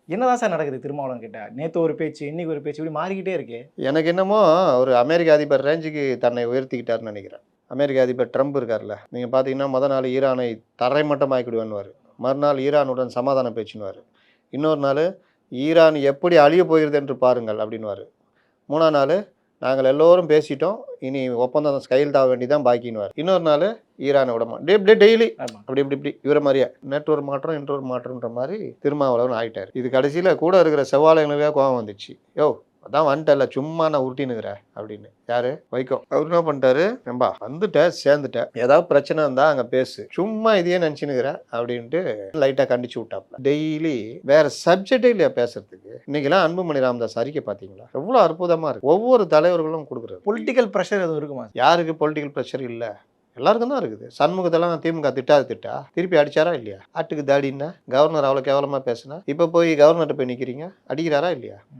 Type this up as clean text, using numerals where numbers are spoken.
என்னதான் சார் நடக்குது திருமாவளவன் கிட்ட? நேத்து ஒரு பேச்சு, இன்னைக்கு ஒரு பேச்சு, இப்படி மாறிக்கிட்டே இருக்கே. எனக்கு என்னமோ ஒரு அமெரிக்க அதிபர் ரேஞ்சுக்கு தன்னை உயர்த்திக்கிட்டாருன்னு நினைக்கிறேன். அமெரிக்க அதிபர் ட்ரம்ப் இருக்கார்ல, நீங்க பார்த்தீங்கன்னா, நாள் ஈரானை தரைமட்டமாக்கிடுவேன்னுவாரு. மறுநாள் ஈரானுடன் சமாதான பேச்சுன்னுவாரு. இன்னொரு நாளு, ஈரான் எப்படி அழியப் போகிறது என்று பாருங்கள் அப்படின்னுவாரு. 3ஆம் நாளு, நாங்கள் எல்லோரும் பேசிட்டோம். இனி ஒப்பந்தம் கையெழுத்தாக வேண்டியதான் பாக்கின்னுவாரு. இன்னொரு நாளு, ஈரானை விடமா இப்படியே டெய்லி ஆமா. இப்படி இவர மாரியே நேற்று ஒரு மாற்றம், இன்று ஒரு மாற்றம்ன்ற மாரி திருமாவளவன் ஆயிட்டாரு. இது கடைசியில கூட இருக்கிற செவ்வாழைகளுக்கே கோவம் வந்துச்சு. யோவ்! அதான் வந்துட்டல சும்மா நான் உருட்டினுக்கிற அப்படின்னு. யாரு? வைகோ. அவர் என்ன பண்ணிட்டாரு, நம்பா வந்துட்ட சேர்ந்துட்ட, ஏதாவது பிரச்சனை இருந்தா அங்க பேசு, சும்மா இதையே நினைச்சுனுக்கிற அப்படின்ட்டு லைட்டா கண்டிச்சு விட்டாப்ல. டெய்லி வேற சப்ஜெக்டே இல்லையா பேசுறதுக்கு. இன்னைக்கெல்லாம் அன்புமணி ராமதாஸ் அறிக்கை பாத்தீங்களா? எவ்வளவு அற்புதமா இருக்கு. ஒவ்வொரு தலைவர்களும் கொடுக்குறது. பொலிட்டிக்கல் ப்ரெஷர் எதுவும் இருக்குமா? யாருக்கு பொலிட்டிக்கல் ப்ரெஷர் இல்ல? எல்லாருக்கும் தான் இருக்குது. சண்முகத்தெல்லாம் திமுக திட்டா திருப்பி அடிச்சாரா இல்லையா? ஆட்டுக்கு தாடின்னா கவர்னர் அவ்வளவு கேவலமா பேசினா, இப்ப போய் கவர்னர்கிட்ட போய் நிக்கிறீங்க, அடிக்கிறாரா இல்லையா?